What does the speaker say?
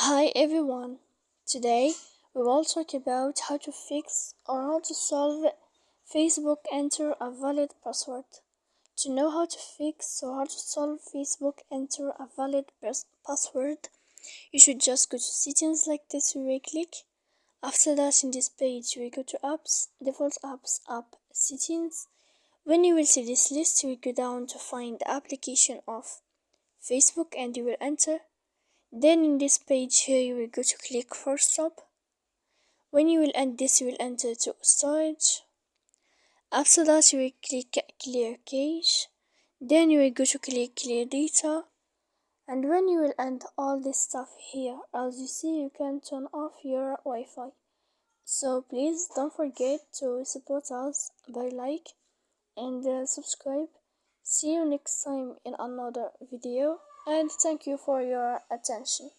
Hi everyone. Today we will talk about how to fix or how to solve Facebook enter a valid password. To know how to fix or how to solve Facebook enter a valid password, you should just go to settings like this. You will click. After that, in this page, you will go to apps, default apps, app settings. When you will see this list, you will go down to find the application of Facebook and you will enter. Then in this page here you will go to click for stop. When you will end this, you will enter to storage. After that you will click clear cache. Then you will go to click clear data. And when you will end all this stuff here, as you see, you can turn off your Wi-Fi. So please don't forget to support us by like and subscribe. See you next time in another video, and thank you for your attention.